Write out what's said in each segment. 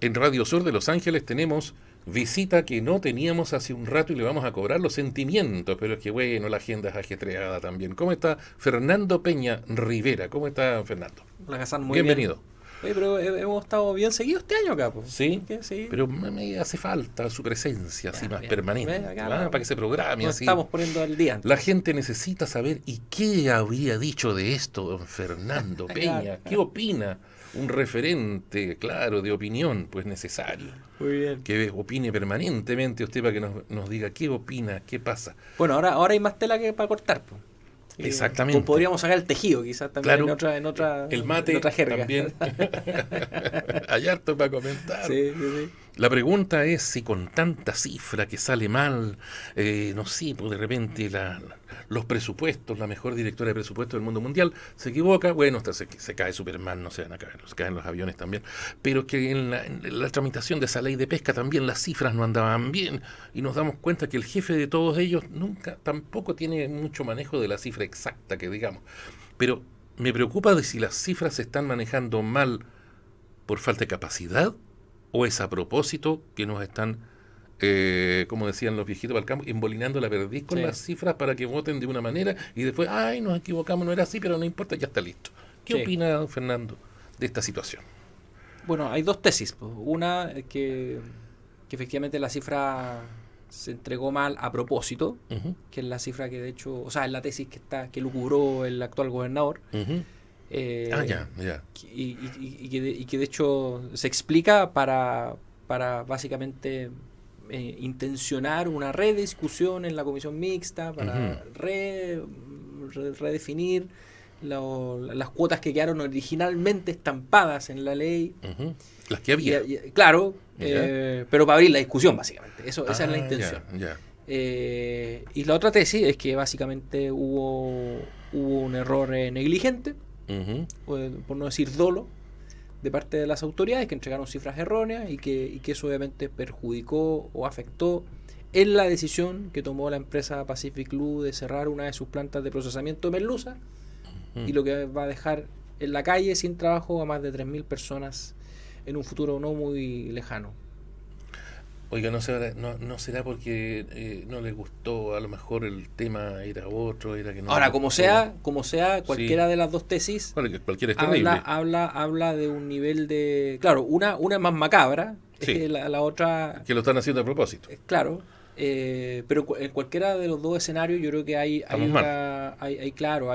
En Radio Sur de Los Ángeles tenemos visita que no teníamos hace un rato y le vamos a cobrar los sentimientos, pero es que bueno, la agenda es ajetreada también. ¿Cómo está Fernando Peña Rivera? ¿Cómo está Fernando? Hola, Hassan, muy Bienvenido. bien. Oye, pero hemos estado bien seguidos este año acá, pues. Sí, Sí. pero me hace falta su presencia así más permanente, Acá para que se programe nos así. estamos poniendo al día. La gente necesita saber, ¿y qué habría dicho de esto don Fernando Peña? ¿Qué opina? Un referente, claro, de opinión, pues necesario. Muy bien. Que opine permanentemente usted para que nos diga qué opina, qué pasa. Bueno, ahora hay más tela que para cortar, pues. Exactamente. Podríamos sacar el tejido, quizás también, claro, en el mate otra jerga. también. Hay harto para comentar. Sí. La pregunta es si con tanta cifra que sale mal, no sé, pues de repente los presupuestos, la mejor directora de presupuestos del mundo mundial se equivoca, bueno, hasta se cae Superman, no se van a caer, se caen los aviones también, pero que en la tramitación de esa ley de pesca también las cifras no andaban bien y nos damos cuenta que el jefe de todos ellos tampoco tiene mucho manejo de la cifra exacta que digamos, pero me preocupa de si las cifras se están manejando mal por falta de capacidad o es a propósito que nos están, como decían los viejitos del campo, embolinando la perdiz con las cifras para que voten de una manera y después, ay, nos equivocamos, no era así, pero no importa, ya está listo. ¿Qué opina don Fernando de esta situación? Bueno, hay dos tesis. Pues. Una, que efectivamente la cifra se entregó mal a propósito, que es la cifra que de hecho, o sea, es la tesis que lucubró el actual gobernador. Ya. Y que de hecho se explica para básicamente intencionar una rediscusión en la comisión mixta, para redefinir las cuotas que quedaron originalmente estampadas en la ley. Las que había. Claro, pero para abrir la discusión, básicamente. Esa es la intención. Y la otra tesis es que básicamente hubo un error negligente, por no decir dolo, de parte de las autoridades que entregaron cifras erróneas y que eso obviamente perjudicó o afectó en la decisión que tomó la empresa Pacific Blue de cerrar una de sus plantas de procesamiento de merluza, y lo que va a dejar en la calle sin trabajo a más de 3.000 personas en un futuro no muy lejano. Oiga, ¿no será porque no les gustó? A lo mejor el tema era otro, era que no. Ahora, como sea, cualquiera de las dos tesis cualquiera es terrible. habla de un nivel de... Claro, una es más macabra, la otra... Que lo están haciendo a propósito. Claro, pero en cualquiera de los dos escenarios yo creo que hay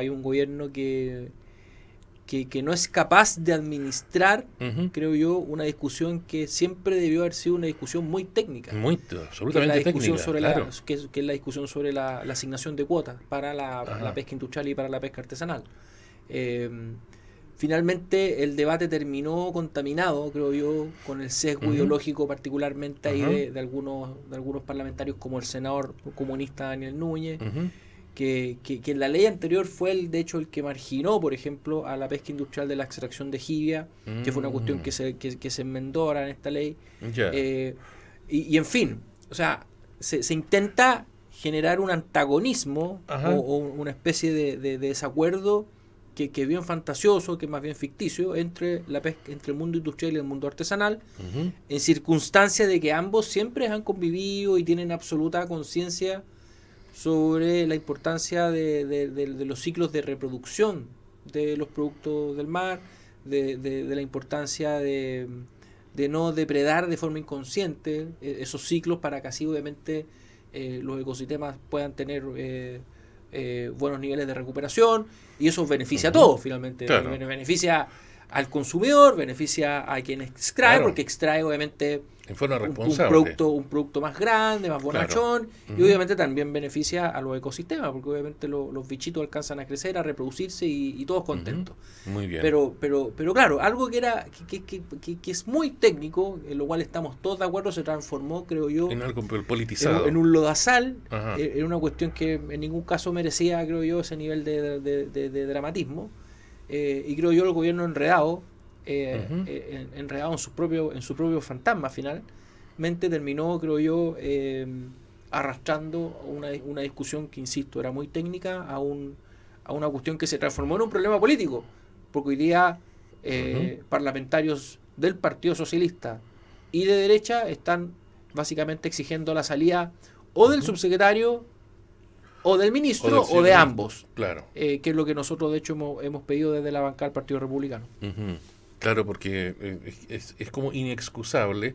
un gobierno que no es capaz de administrar, creo yo, una discusión que siempre debió haber sido una discusión muy técnica. Absolutamente técnica. Que es la discusión sobre la asignación de cuotas para la pesca industrial y para la pesca artesanal. Finalmente el debate terminó contaminado, creo yo, con el sesgo ideológico particularmente ahí de algunos parlamentarios, como el senador comunista Daniel Núñez, que en la ley anterior fue de hecho el que marginó, por ejemplo, a la pesca industrial de la extracción de jibia, que fue una cuestión que se enmendó ahora en esta ley. Y en fin, o sea, se intenta generar un antagonismo o una especie de desacuerdo que es bien fantasioso, que es más bien ficticio, entre el mundo industrial y el mundo artesanal, en circunstancia de que ambos siempre han convivido y tienen absoluta conciencia sobre la importancia de los ciclos de reproducción de los productos del mar, de la importancia de no depredar de forma inconsciente esos ciclos para que así obviamente los ecosistemas puedan tener buenos niveles de recuperación, y eso beneficia a todos finalmente. Claro. Beneficia al consumidor, beneficia a quien extrae, porque extrae obviamente en forma responsable un producto más grande, más bonachón, y obviamente también beneficia a los ecosistemas, porque obviamente los bichitos alcanzan a crecer, a reproducirse y todos contentos. Muy bien. Pero claro, algo que es muy técnico, en lo cual estamos todos de acuerdo, se transformó, creo yo, en algo politizado, en un lodazal, en una cuestión que en ningún caso merecía, creo yo, ese nivel de dramatismo. Y creo yo el gobierno enredado en su propio fantasma finalmente terminó, creo yo, arrastrando una discusión que, insisto, era muy técnica a una cuestión que se transformó en un problema político, porque hoy día parlamentarios del Partido Socialista y de derecha están básicamente exigiendo la salida o del subsecretario o del ministro o de ambos. Claro. Que es lo que nosotros de hecho hemos pedido desde la bancada del Partido Republicano. Claro, porque es como inexcusable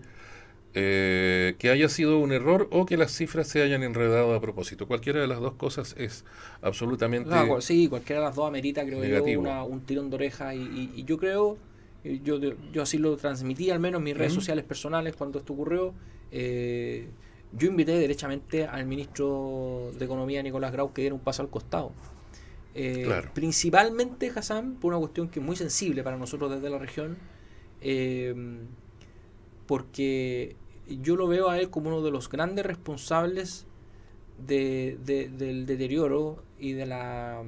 que haya sido un error o que las cifras se hayan enredado a propósito. Cualquiera de las dos cosas es absolutamente sí, cualquiera de las dos amerita, creo negativo. yo, un tirón de oreja. Y yo creo, yo así lo transmití al menos en mis redes sociales personales cuando esto ocurrió. Yo invité derechamente al ministro de Economía, Nicolás Grau, que diera un paso al costado. Claro. Principalmente, Hassan, por una cuestión que es muy sensible para nosotros desde la región, porque yo lo veo a él como uno de los grandes responsables del deterioro y de la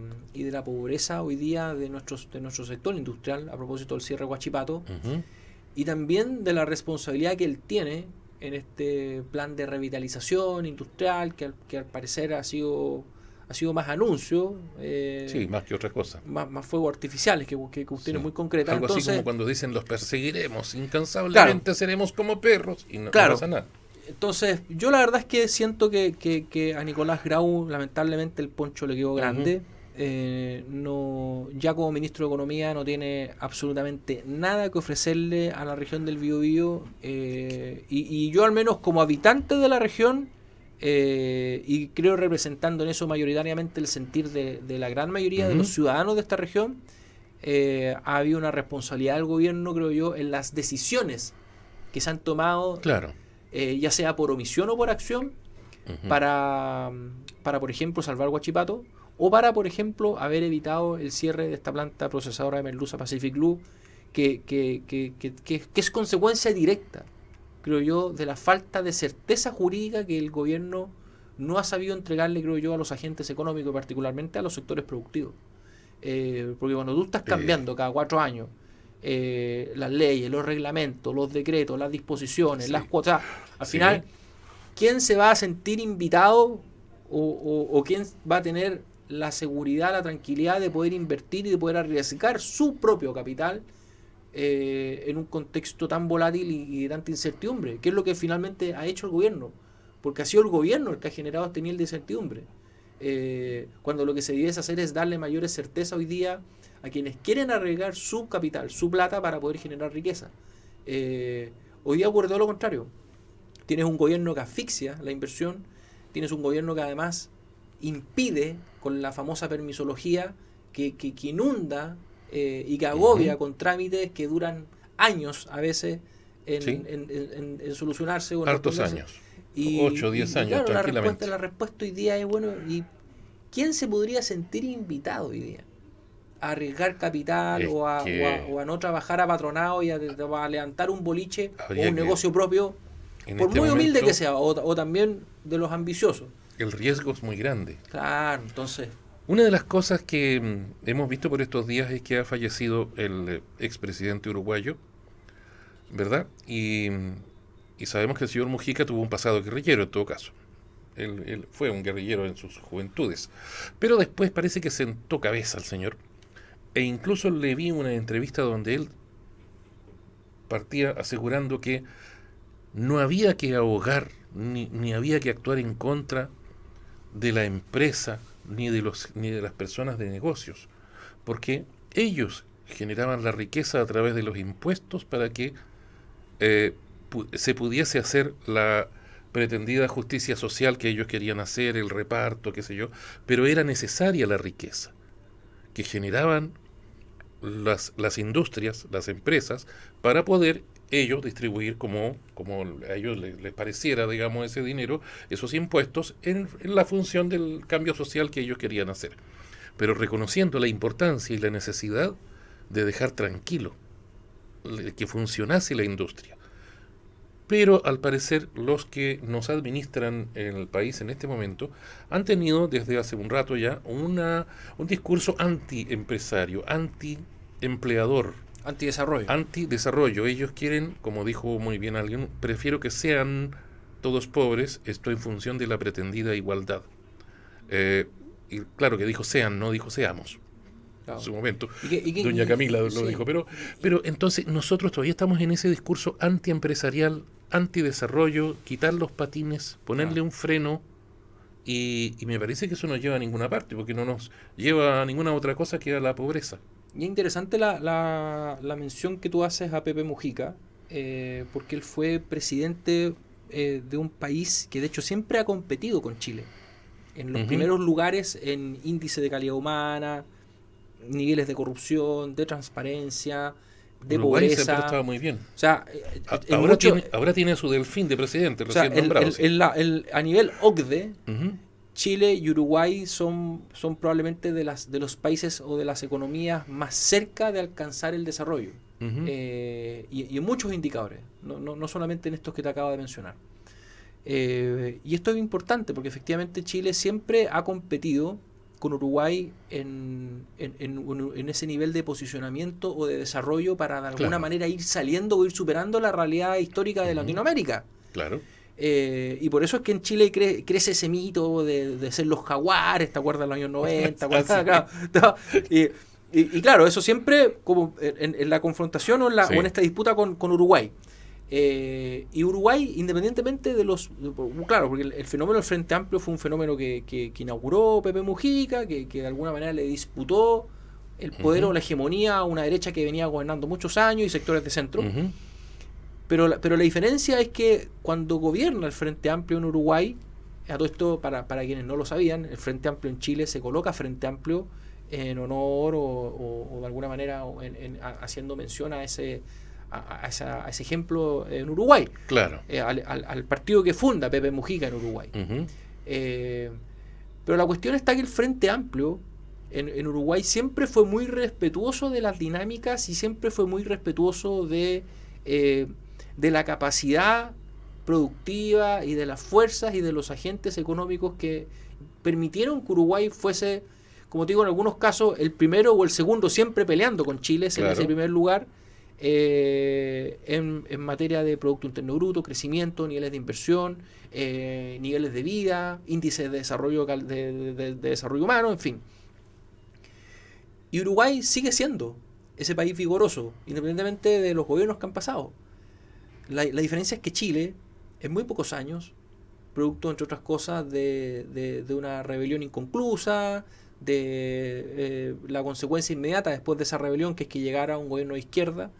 pobreza hoy día de nuestro sector industrial, a propósito del cierre de Huachipato, y también de la responsabilidad que él tiene en este plan de revitalización industrial que al parecer ha sido más anuncio, sí, más que otra cosa, más fuegos artificiales que cuestiones muy concretas. Algo entonces, así como cuando dicen los perseguiremos incansablemente, claro, seremos como perros y no pasa nada. Entonces, yo la verdad es que siento que a Nicolás Grau lamentablemente el poncho le quedó grande. No, ya como ministro de Economía no tiene absolutamente nada que ofrecerle a la región del Biobío, y yo al menos como habitante de la región, y creo representando en eso mayoritariamente el sentir de la gran mayoría de los ciudadanos de esta región, ha habido una responsabilidad del gobierno, creo yo, en las decisiones que se han tomado, claro, ya sea por omisión o por acción, para por ejemplo salvar Huachipato, o para por ejemplo haber evitado el cierre de esta planta procesadora de merluza Pacific Blue, que es consecuencia directa, creo yo, de la falta de certeza jurídica que el gobierno no ha sabido entregarle, creo yo, a los agentes económicos y particularmente a los sectores productivos. Porque cuando tú estás cambiando cada 4 años las leyes, los reglamentos, los decretos, las disposiciones, las cuotas, al final, ¿quién se va a sentir invitado o quién va a tener la seguridad, la tranquilidad de poder invertir y de poder arriesgar su propio capital en un contexto tan volátil y de tanta incertidumbre? ¿Qué es lo que finalmente ha hecho el gobierno? Porque ha sido el gobierno el que ha generado este nivel de incertidumbre. Cuando lo que se debe hacer es darle mayores certeza hoy día a quienes quieren arriesgar su capital, su plata para poder generar riqueza. Hoy día ocurre todo lo contrario. Tienes un gobierno que asfixia la inversión, tienes un gobierno que además impide con la famosa permisología que inunda y que agobia con trámites que duran años a veces en solucionarse. O en hartos años, 8 o 10 años, claro, tranquilamente. La respuesta hoy día es, bueno, ¿y quién se podría sentir invitado hoy día a arriesgar capital o a no trabajar apatronado y a levantar un boliche o un negocio propio, por muy humilde que sea, o también de los ambiciosos? El riesgo es muy grande. Claro, entonces... Una de las cosas que hemos visto por estos días es que ha fallecido el expresidente uruguayo, ¿verdad? Y sabemos que el señor Mujica tuvo un pasado guerrillero en todo caso. Él fue un guerrillero en sus juventudes. Pero después parece que sentó cabeza al señor. E incluso le vi una entrevista donde él partía asegurando que no había que ahogar ni había que actuar en contra de la empresa ni de las personas de negocios, porque ellos generaban la riqueza a través de los impuestos para que se pudiese hacer la pretendida justicia social que ellos querían hacer, el reparto, qué sé yo, pero era necesaria la riqueza que generaban las industrias, las empresas, para poder ellos distribuir como a ellos les pareciera, digamos, ese dinero, esos impuestos, en la función del cambio social que ellos querían hacer. Pero reconociendo la importancia y la necesidad de dejar tranquilo que funcionase la industria. Pero al parecer los que nos administran en el país en este momento han tenido desde hace un rato ya un discurso anti-empresario, anti-empleador, antidesarrollo. Ellos quieren, como dijo muy bien alguien, prefiero que sean todos pobres, esto en función de la pretendida igualdad. Y claro que dijo sean, no dijo seamos. Claro. En su momento, doña Camila lo dijo, pero entonces nosotros todavía estamos en ese discurso antiempresarial antidesarrollo, quitar los patines, ponerle un freno, y me parece que eso no lleva a ninguna parte, porque no nos lleva a ninguna otra cosa que a la pobreza. Y es interesante la mención que tú haces a Pepe Mujica, porque él fue presidente de un país que de hecho siempre ha competido con Chile. En los primeros lugares en índice de calidad humana, niveles de corrupción, de transparencia, de Uruguay pobreza. siempre estaba muy bien. O sea, ahora tiene su delfín de presidente, recién nombrado. A nivel OCDE, Chile y Uruguay son probablemente de los países o de las economías más cerca de alcanzar el desarrollo. Y en muchos indicadores, no solamente en estos que te acabo de mencionar. Y esto es importante porque efectivamente Chile siempre ha competido con Uruguay en ese nivel de posicionamiento o de desarrollo para de alguna manera ir saliendo o ir superando la realidad histórica de Latinoamérica. Claro. Y por eso es que en Chile crece ese mito de ser los jaguares, ¿te acuerdas de los años 90? Y claro, eso siempre como en la confrontación o en esta disputa con Uruguay. Y Uruguay, independientemente de claro, porque el fenómeno del Frente Amplio fue un fenómeno que inauguró Pepe Mujica, que de alguna manera le disputó el poder o la hegemonía a una derecha que venía gobernando muchos años y sectores de centro. Pero la diferencia es que cuando gobierna el Frente Amplio en Uruguay, a todo esto, para quienes no lo sabían, el Frente Amplio en Chile se coloca Frente Amplio en honor o de alguna manera haciendo mención a ese ejemplo en Uruguay. Claro. Al partido que funda Pepe Mujica en Uruguay. Pero la cuestión está que el Frente Amplio en Uruguay siempre fue muy respetuoso de las dinámicas y siempre fue muy respetuoso de la capacidad productiva y de las fuerzas y de los agentes económicos que permitieron que Uruguay fuese, como te digo, en algunos casos el primero o el segundo, siempre peleando con Chile en ese primer lugar en materia de Producto Interno Bruto, crecimiento, niveles de inversión, niveles de vida, índices de desarrollo de desarrollo humano, en fin. Y Uruguay sigue siendo ese país vigoroso, independientemente de los gobiernos que han pasado. La diferencia es que Chile, en muy pocos años, producto, entre otras cosas, de una rebelión inconclusa, de la consecuencia inmediata después de esa rebelión, que es que llegara un gobierno de izquierda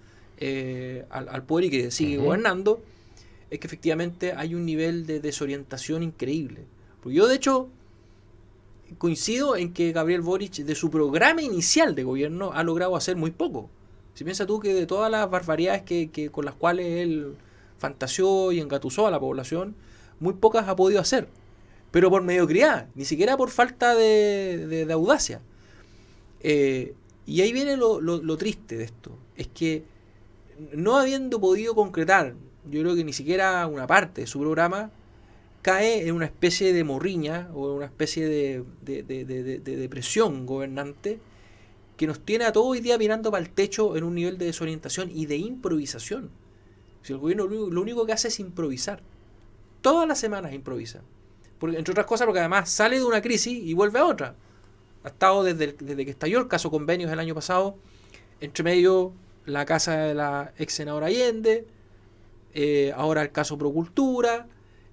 al poder y que sigue gobernando, es que efectivamente hay un nivel de desorientación increíble. Porque yo, de hecho, coincido en que Gabriel Boric, de su programa inicial de gobierno, ha logrado hacer muy poco. Si piensas tú que de todas las barbaridades con las cuales él fantaseó y engatusó a la población, muy pocas ha podido hacer. Pero por mediocridad, ni siquiera por falta de audacia. Y ahí viene lo triste de esto. Es que no habiendo podido concretar, yo creo que ni siquiera una parte de su programa, cae en una especie de morriña o en una especie de depresión gobernante que nos tiene a todos hoy día mirando para el techo en un nivel de desorientación y de improvisación. Si el gobierno lo único que hace es improvisar. Todas las semanas improvisa. Porque, entre otras cosas, porque además sale de una crisis y vuelve a otra. Ha estado desde que estalló el caso Convenios el año pasado, entre medio la casa de la ex senadora Allende, ahora el caso Procultura,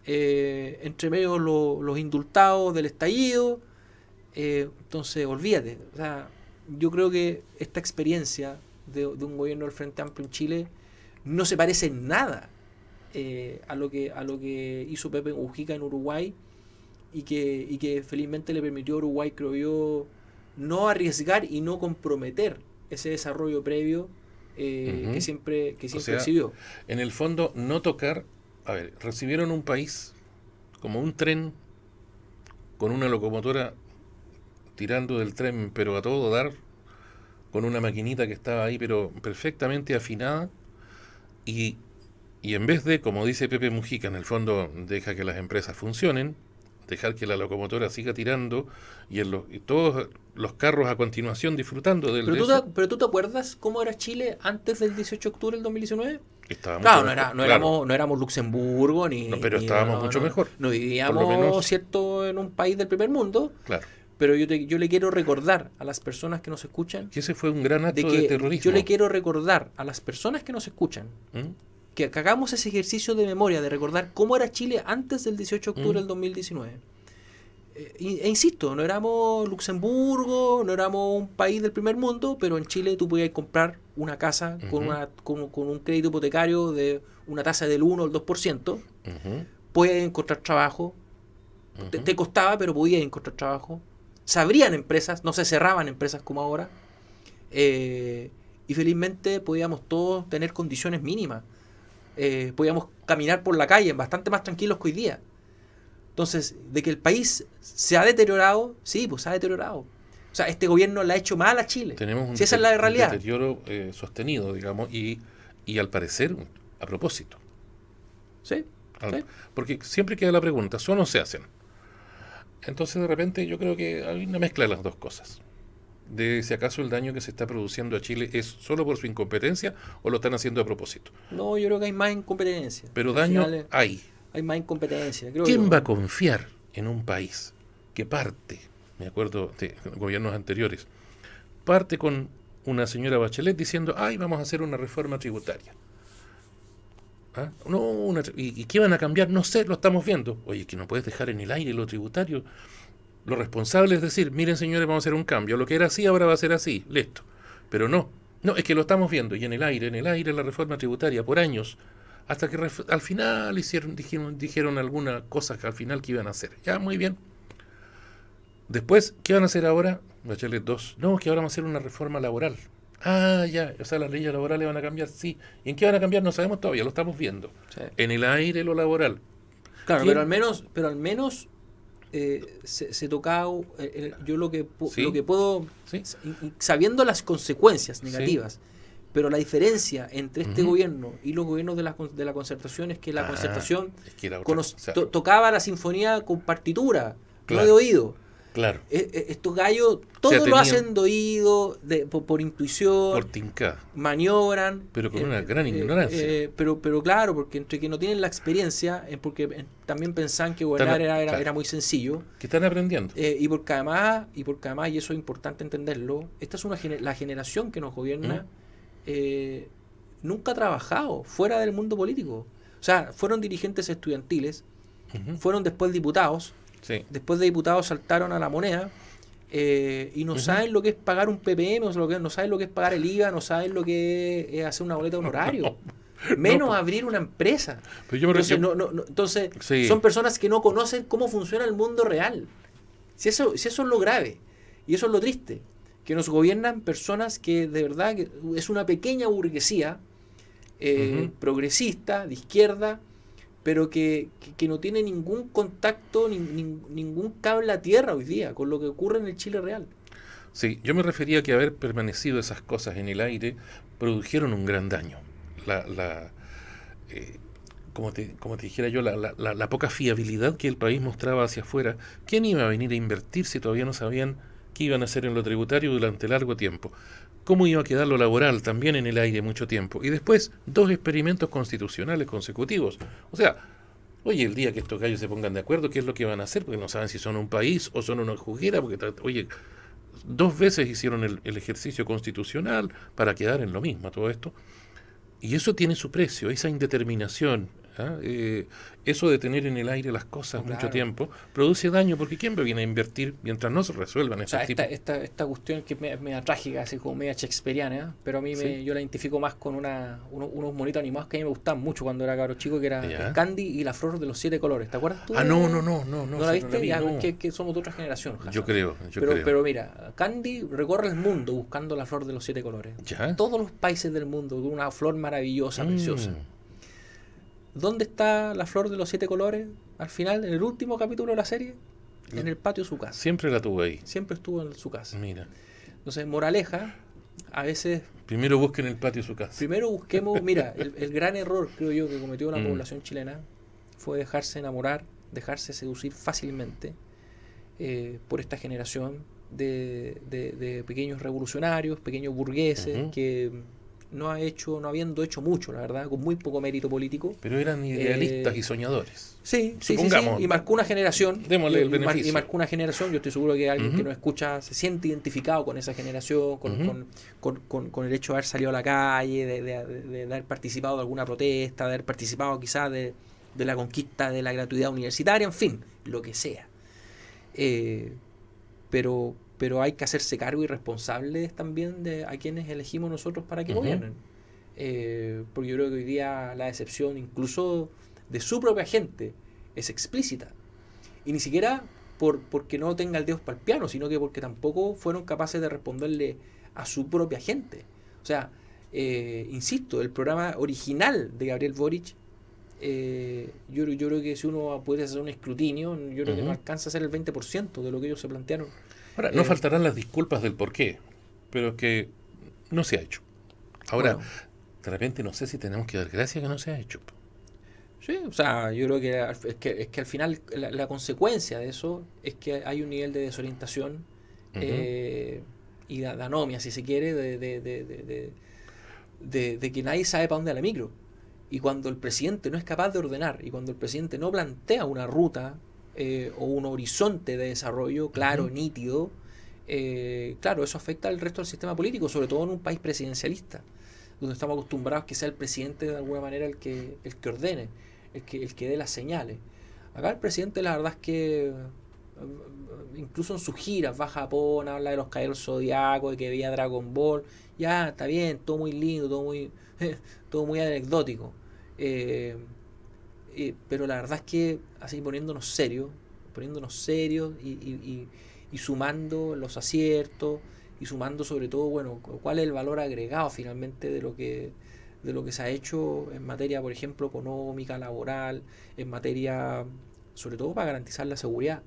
entre medio los indultados del estallido. Entonces, olvídate. O sea, yo creo que esta experiencia de un gobierno del Frente Amplio en Chile no se parece en nada a lo que hizo Pepe Mujica en Uruguay y que felizmente le permitió a Uruguay, creo yo, no arriesgar y no comprometer ese desarrollo previo que siempre exhibió. En el fondo, no tocar. A ver, recibieron un país como un tren con una locomotora tirando del tren, pero a todo dar, con una maquinita que estaba ahí, pero perfectamente afinada, y en vez de, como dice Pepe Mujica, en el fondo deja que las empresas funcionen, dejar que la locomotora siga tirando y todos los carros a continuación disfrutando del pero tú te acuerdas cómo era Chile antes del 18 de octubre del 2019? Claro, no éramos Luxemburgo pero estábamos mucho mejor. No vivíamos, cierto, en un país del primer mundo. Claro. Pero yo le quiero recordar a las personas que nos escuchan que ese fue un gran acto de terrorismo. Yo le quiero recordar a las personas que nos escuchan que hagamos ese ejercicio de memoria, de recordar cómo era Chile antes del 18 de octubre del 2019. E insisto, no éramos Luxemburgo, no éramos un país del primer mundo, pero en Chile tú podías comprar una casa con un crédito hipotecario de una tasa del 1 o el 2%, podías encontrar trabajo, te costaba, pero podías encontrar trabajo, se abrían empresas, no se cerraban empresas como ahora, y felizmente podíamos todos tener condiciones mínimas, podíamos caminar por la calle bastante más tranquilos que hoy día. Entonces, de que el país se ha deteriorado, sí, pues se ha deteriorado. O sea, este gobierno le ha hecho mal a Chile. Tenemos un, si esa es la realidad. Un deterioro sostenido, digamos, y al parecer a propósito. Sí, sí. Porque siempre queda la pregunta, ¿son o se hacen? Entonces, de repente, yo creo que hay una mezcla de las dos cosas. De si acaso el daño que se está produciendo a Chile es solo por su incompetencia o lo están haciendo a propósito. No, yo creo que hay más incompetencia. Pero daño hay. Hay más incompetencia. Creo ¿Quién va a confiar en un país que parte, me acuerdo de gobiernos anteriores, parte con una señora Bachelet diciendo, ay, vamos a hacer una reforma tributaria? ¿Ah? No, ¿y qué van a cambiar? No sé, lo estamos viendo. Oye, que no puedes dejar en el aire lo tributario. Lo responsable es decir, miren señores, vamos a hacer un cambio. Lo que era así ahora va a ser así, listo. Pero no, es que lo estamos viendo. Y en el aire la reforma tributaria por años, hasta que al final dijeron alguna cosa que al final que iban a hacer. Ya, muy bien. Después, ¿qué van a hacer ahora? Bachelet 2. No, que ahora van a hacer una reforma laboral. Ah, ya, o sea, las leyes laborales van a cambiar, sí. ¿Y en qué van a cambiar? No sabemos todavía, lo estamos viendo. Sí. En el aire lo laboral. Claro, pero al menos se tocaba, yo lo que puedo, ¿sí? Sabiendo las consecuencias negativas, ¿sí? Pero la diferencia entre este gobierno y los gobiernos de la concertación es que la concertación tocaba la sinfonía con partitura, claro, no de oído. Claro. Estos gallos todo lo hacen de oído, por intuición, por tinca, maniobran, pero con una gran ignorancia. Pero claro, porque entre que no tienen la experiencia, porque también pensaban que gobernar era muy sencillo. Que están aprendiendo. Y porque además, y eso es importante entenderlo, esta es la generación que nos gobierna, nunca ha trabajado fuera del mundo político. O sea, fueron dirigentes estudiantiles, fueron después diputados. Sí. Después de diputados saltaron a la moneda y no saben lo que es pagar un PPM, no saben lo que es pagar el IVA, no saben lo que es hacer una boleta de honorario, menos abrir una empresa. Entonces, sí, son personas que no conocen cómo funciona el mundo real. Si eso es lo grave y eso es lo triste, que nos gobiernan personas que de verdad que es una pequeña burguesía progresista, de izquierda, pero que no tiene ningún contacto, ningún cable a tierra hoy día con lo que ocurre en el Chile real. Sí, yo me refería a que haber permanecido esas cosas en el aire produjeron un gran daño. Como te dijera yo, la poca fiabilidad que el país mostraba hacia afuera. ¿Quién iba a venir a invertir si todavía no sabían qué iban a hacer en lo tributario durante largo tiempo? ¿Cómo iba a quedar lo laboral también en el aire mucho tiempo? Y después, 2 experimentos constitucionales consecutivos. O sea, oye, el día que estos gallos se pongan de acuerdo, ¿qué es lo que van a hacer? Porque no saben si son un país o son una juguera, porque, oye, 2 veces hicieron el ejercicio constitucional para quedar en lo mismo, todo esto. Y eso tiene su precio, esa indeterminación. Eso de tener en el aire las cosas mucho tiempo produce daño, porque ¿quién viene a invertir mientras no se resuelvan esas tipos? Esta cuestión que es media trágica, así como media shakespeariana, pero a mí yo la identifico más con unos monitos animados que a mí me gustaban mucho cuando era cabro chico, que era el Candy y la flor de los 7 colores. ¿Te acuerdas tú? No. ¿No la viste? No. Que somos de otra generación. Yo creo. Pero mira, Candy recorre el mundo buscando la flor de los 7 colores. ¿Ya? Todos los países del mundo, una flor maravillosa, preciosa. ¿Dónde está la flor de los 7 colores? Al final, en el último capítulo de la serie, en el patio de su casa. Siempre la tuvo ahí. Siempre estuvo en su casa. Mira. Entonces, moraleja, a veces... Primero busquen el patio de su casa. Primero busquemos... Mira, el gran error, creo yo, que cometió la población chilena fue dejarse enamorar, dejarse seducir fácilmente por esta generación de pequeños revolucionarios, pequeños burgueses que no habiendo hecho mucho, la verdad, con muy poco mérito político. Pero eran idealistas y soñadores. Sí, supongamos. sí. Y marcó una generación. Démosle el beneficio. Y marcó una generación. Yo estoy seguro que alguien que nos escucha se siente identificado con esa generación, con el hecho de haber salido a la calle, de haber participado de alguna protesta, de haber participado quizás de la conquista de la gratuidad universitaria, en fin, lo que sea. Pero hay que hacerse cargo y responsables también de a quienes elegimos nosotros para que gobiernen. Porque yo creo que hoy día la decepción incluso de su propia gente es explícita. Y ni siquiera porque no tenga el dedo para el piano, sino que porque tampoco fueron capaces de responderle a su propia gente. O sea, insisto, el programa original de Gabriel Boric, yo creo que si uno puede hacer un escrutinio, yo creo que no alcanza a ser el 20% de lo que ellos se plantearon. Ahora, no faltarán las disculpas del por qué, pero que no se ha hecho. Ahora, de repente no sé si tenemos que dar gracias que no se ha hecho. Sí, o sea, yo creo que es que al final la consecuencia de eso es que hay un nivel de desorientación y de anomia, si se quiere, de que nadie sabe para dónde va la micro. Y cuando el presidente no es capaz de ordenar, y cuando el presidente no plantea una ruta o un horizonte de desarrollo claro, nítido, claro, eso afecta al resto del sistema político, sobre todo en un país presidencialista, donde estamos acostumbrados a que sea el presidente de alguna manera el que ordene, el que dé las señales. Acá el presidente, la verdad es que incluso en sus giras va a Japón, habla de los caballeros zodiacos, de que veía Dragon Ball, ya está bien, todo muy lindo, todo muy anecdótico, pero la verdad es que así poniéndonos serios y sumando los aciertos y sumando sobre todo, bueno, cuál es el valor agregado finalmente de lo que se ha hecho en materia, por ejemplo, económica, laboral, en materia, sobre todo para garantizar la seguridad.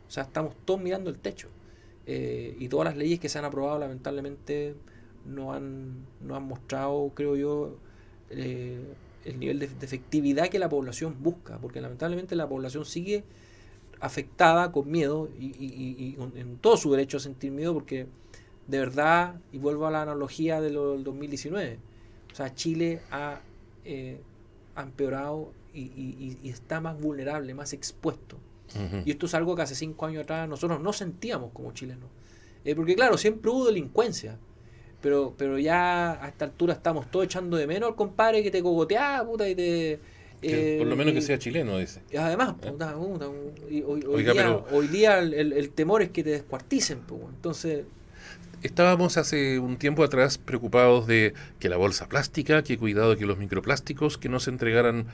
O sea, estamos todos mirando el techo. Y todas las leyes que se han aprobado, lamentablemente, no han mostrado, creo yo, el nivel de efectividad que la población busca. Porque lamentablemente la población sigue afectada, con miedo, y en todo su derecho a sentir miedo, porque de verdad, y vuelvo a la analogía del 2019, o sea, Chile ha empeorado y está más vulnerable, más expuesto. Y esto es algo que hace 5 años atrás nosotros no sentíamos como chilenos. Porque claro, siempre hubo delincuencia, pero ya a esta altura estamos todos echando de menos al compadre que te cogotea, puta, y te... por lo menos que sea chileno, dice. Además, hoy día el temor es que te descuarticen, entonces... Estábamos hace un tiempo atrás preocupados de que la bolsa plástica, que cuidado que los microplásticos, que no se entregaran,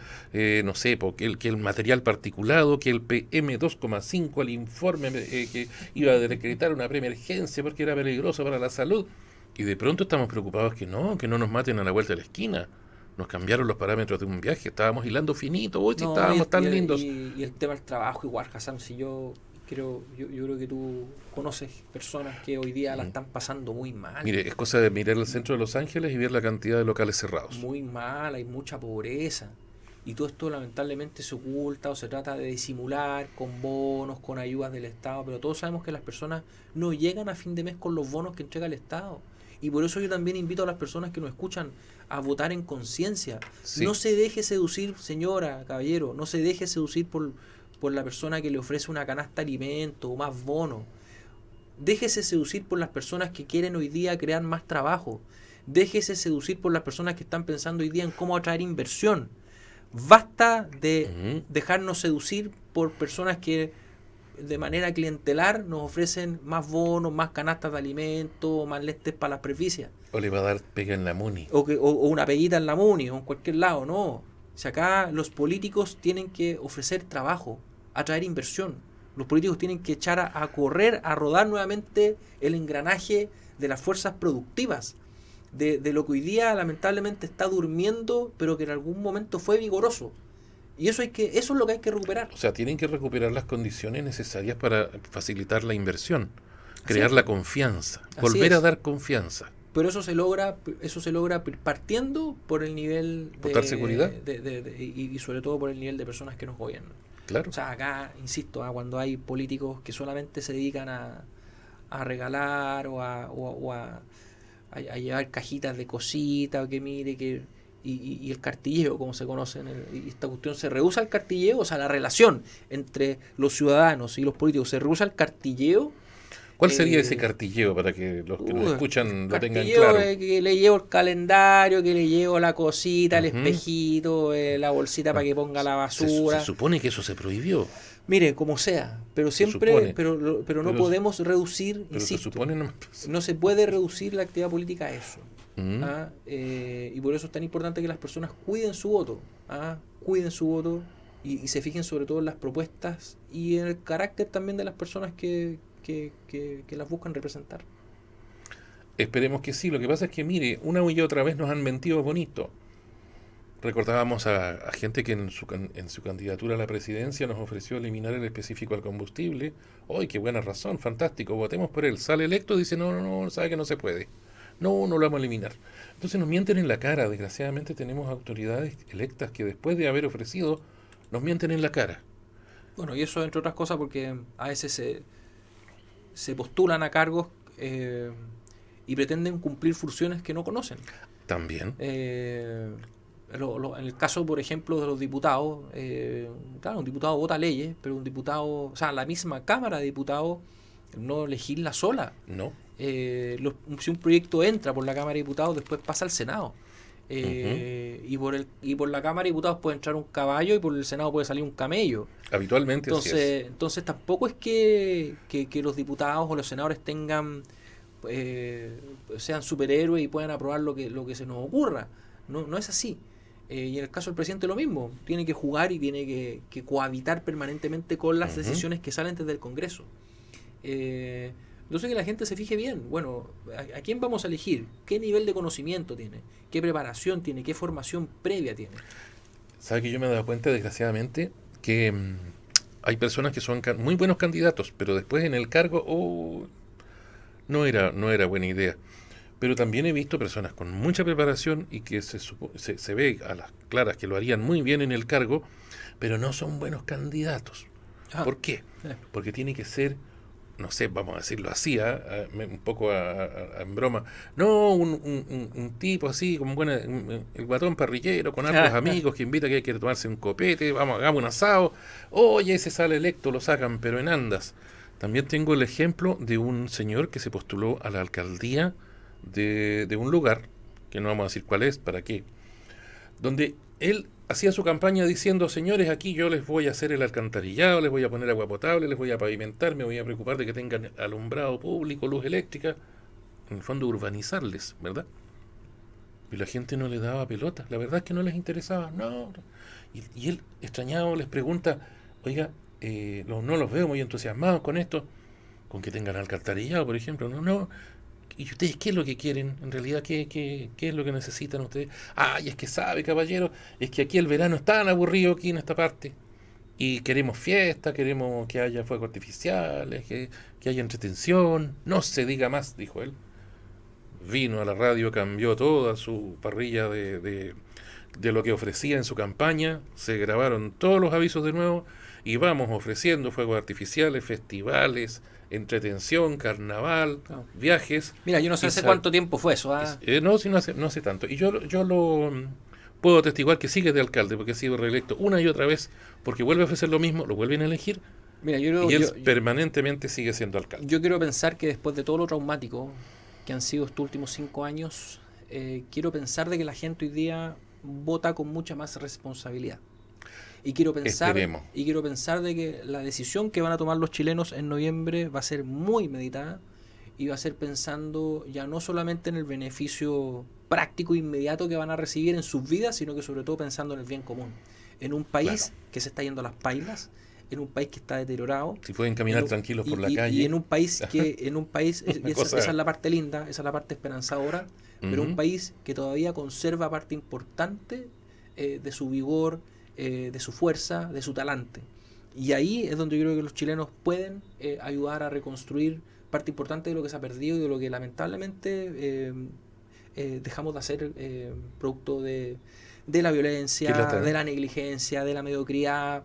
no sé, que el material particulado, que el PM2,5, el informe que iba a decretar una preemergencia porque era peligroso para la salud. Y de pronto estamos preocupados que no nos maten a la vuelta de la esquina. Nos cambiaron los parámetros de un viaje, estábamos hilando finito, hoy no, estábamos tan lindos. Y el tema del trabajo igual, Hassan, si yo creo que tú conoces personas que hoy día la están pasando muy mal. Mire, es cosa de mirar el centro de Los Ángeles y ver la cantidad de locales cerrados. Muy mal, hay mucha pobreza. Y todo esto lamentablemente se oculta o se trata de disimular con bonos, con ayudas del Estado, pero todos sabemos que las personas no llegan a fin de mes con los bonos que entrega el Estado. Y por eso yo también invito a las personas que nos escuchan a votar en conciencia. Sí. No se deje seducir, señora, caballero, no se deje seducir por la persona que le ofrece una canasta de alimento o más bono. Déjese seducir por las personas que quieren hoy día crear más trabajo. Déjese seducir por las personas que están pensando hoy día en cómo atraer inversión. Basta de dejarnos seducir por personas que de manera clientelar nos ofrecen más bonos, más canastas de alimentos, más leches para las preficias. O le va a dar pega en la MUNI. O una peguita en la MUNI, o en cualquier lado, no. Si acá los políticos tienen que ofrecer trabajo, atraer inversión. Los políticos tienen que echar a correr, a rodar nuevamente el engranaje de las fuerzas productivas, de lo que hoy día lamentablemente está durmiendo, pero que en algún momento fue vigoroso. Y eso es lo que hay que recuperar. O sea, tienen que recuperar las condiciones necesarias para facilitar la inversión, crear la confianza, volver a dar confianza. Pero eso se logra partiendo por el nivel de... ¿Por dar seguridad? Y sobre todo por el nivel de personas que nos gobiernan. Claro. O sea, acá, insisto, cuando hay políticos que solamente se dedican a regalar o a a llevar cajitas de cositas, o que mire, que y el cartilleo, como se conoce, y esta cuestión se rehúsa al cartilleo, o sea, la relación entre los ciudadanos y los políticos se rehúsa al cartilleo. ¿Cuál sería ese cartilleo para que los que nos escuchan lo tengan cartilleo claro? Que le llevo el calendario, que le llevo la cosita, el espejito, la bolsita para que ponga la basura. Se supone que eso se prohibió. Mire, como sea, pero siempre, pero no podemos reducir, insisto, no se puede reducir la actividad política a eso. Y por eso es tan importante que las personas cuiden su voto, cuiden su voto y se fijen sobre todo en las propuestas y en el carácter también de las personas que las buscan representar. Esperemos que sí. Lo que pasa es que, mire, una y otra vez nos han mentido bonito. Recordábamos a gente que en su candidatura a la presidencia nos ofreció eliminar el específico al combustible. ¡Ay, qué buena razón! Fantástico, votemos por él. Sale electo, dice, no, sabe que no se puede. No lo vamos a eliminar. Entonces nos mienten en la cara. Desgraciadamente tenemos autoridades electas que después de haber ofrecido, nos mienten en la cara. Bueno, y eso entre otras cosas porque a veces se postulan a cargos y pretenden cumplir funciones que no conocen. También. En el caso, por ejemplo, de los diputados, claro, un diputado vota leyes, pero un diputado, o sea, la misma Cámara de Diputados no legisla sola. No. Si un proyecto entra por la Cámara de Diputados, después pasa al Senado. Y por la Cámara de Diputados puede entrar un caballo y por el Senado puede salir un camello. Habitualmente entonces tampoco es que los diputados o los senadores sean superhéroes y puedan aprobar lo que se nos ocurra. No es así. Y en el caso del presidente lo mismo, tiene que jugar y tiene que cohabitar permanentemente con las decisiones que salen desde el Congreso. Entonces que la gente se fije bien, bueno, ¿a quién vamos a elegir? ¿Qué nivel de conocimiento tiene? ¿Qué preparación tiene? ¿Qué formación previa tiene? ¿Sabe que yo me he dado cuenta, desgraciadamente, que hay personas que son muy buenos candidatos, pero después en el cargo, no era buena idea? Pero también he visto personas con mucha preparación y que se ve a las claras que lo harían muy bien en el cargo, pero no son buenos candidatos. ¿Por qué? Porque tiene que ser, no sé, vamos a decirlo así, un poco en broma, no un tipo así, como el guatón parrillero, con hartos amigos que invita que quiere tomarse un copete, hagamos un asado, oye, ese sale electo, lo sacan, pero en andas. También tengo el ejemplo de un señor que se postuló a la alcaldía de un lugar, que no vamos a decir cuál es, para qué, donde él hacía su campaña diciendo, señores, aquí yo les voy a hacer el alcantarillado, les voy a poner agua potable, les voy a pavimentar, me voy a preocupar de que tengan alumbrado público, luz eléctrica, en el fondo urbanizarles, ¿verdad? Y la gente no le daba pelota, la verdad es que no les interesaba, no. Y él, extrañado, les pregunta, oiga, no los veo muy entusiasmados con esto, con que tengan alcantarillado, por ejemplo, no. ¿Y ustedes qué es lo que quieren? En realidad, ¿qué es lo que necesitan ustedes? Y es que sabe, caballero, es que aquí el verano es tan aburrido aquí en esta parte. Y queremos fiesta, queremos que haya fuegos artificiales, que haya entretención. No se diga más, dijo él. Vino a la radio, cambió toda su parrilla de lo que ofrecía en su campaña. Se grabaron todos los avisos de nuevo y vamos ofreciendo fuegos artificiales, festivales, entretención, carnaval, viajes. Mira, yo no sé hace cuánto tiempo fue eso. No hace tanto. Y yo lo puedo atestiguar que sigue de alcalde, porque ha sido reelecto una y otra vez, porque vuelve a ofrecer lo mismo, lo vuelven a elegir. Mira, y él permanentemente sigue siendo alcalde. Yo quiero pensar que después de todo lo traumático que han sido estos últimos 5 años, quiero pensar de que la gente hoy día vota con mucha más responsabilidad. Y quiero pensar de que la decisión que van a tomar los chilenos en noviembre va a ser muy meditada y va a ser pensando ya no solamente en el beneficio práctico e inmediato que van a recibir en sus vidas, sino que sobre todo pensando en el bien común. En un país que se está yendo a las pailas, en un país que está deteriorado. Si pueden caminar tranquilos por la calle. Y en un país esa es la parte linda, esa es la parte esperanzadora, pero un país que todavía conserva parte importante de su vigor, de su fuerza, de su talante. Y ahí es donde yo creo que los chilenos pueden ayudar a reconstruir parte importante de lo que se ha perdido y de lo que lamentablemente dejamos de hacer producto de la violencia, de la negligencia, de la mediocridad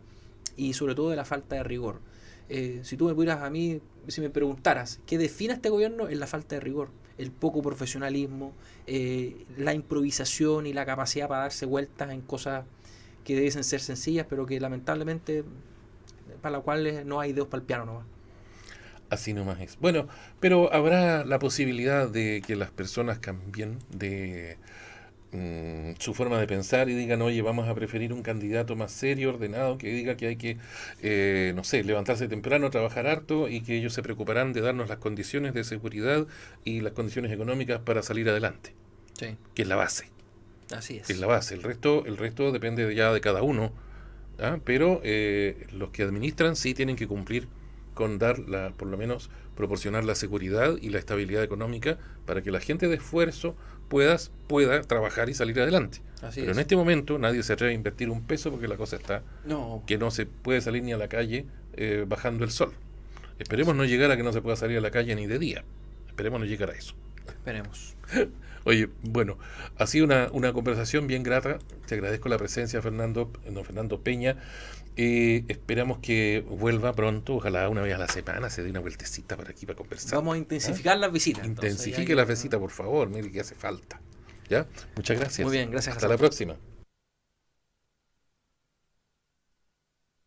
y sobre todo de la falta de rigor. si tú me pudieras a mí, si me preguntaras, ¿qué define a este gobierno? Es la falta de rigor, el poco profesionalismo, la improvisación y la capacidad para darse vueltas en cosas que deben ser sencillas, pero que lamentablemente para las cuales no hay dedos para el piano nomás. Así nomás es. Bueno, pero habrá la posibilidad de que las personas cambien de su forma de pensar y digan, oye, vamos a preferir un candidato más serio, ordenado, que diga que hay que, no sé, levantarse temprano, trabajar harto y que ellos se preocuparán de darnos las condiciones de seguridad y las condiciones económicas para salir adelante, Sí, que es la base, así que es es. la base. El resto depende ya de cada uno, ¿ah? Pero los que administran sí tienen que cumplir con dar por lo menos proporcionar la seguridad y la estabilidad económica para que la gente de esfuerzo pueda trabajar y salir adelante. Así Pero en es. este momento nadie se atreve a invertir un peso porque la cosa está No, que no se puede salir ni a la calle bajando el sol. Esperemos así no es. llegar a que no se pueda salir a la calle ni de día. Esperemos no llegar a eso. Esperemos. Oye, bueno, ha sido una conversación bien grata. Te agradezco la presencia, don Fernando Peña. Esperamos que vuelva pronto, ojalá una vez a la semana se dé una vueltecita para aquí para conversar. Vamos a ¿Ah? intensificar las visitas. Entonces, Intensifique ya la que- visita, por favor, mire que hace falta. ¿Ya? Muchas gracias. Muy bien, gracias, Hasta Hassan. la próxima.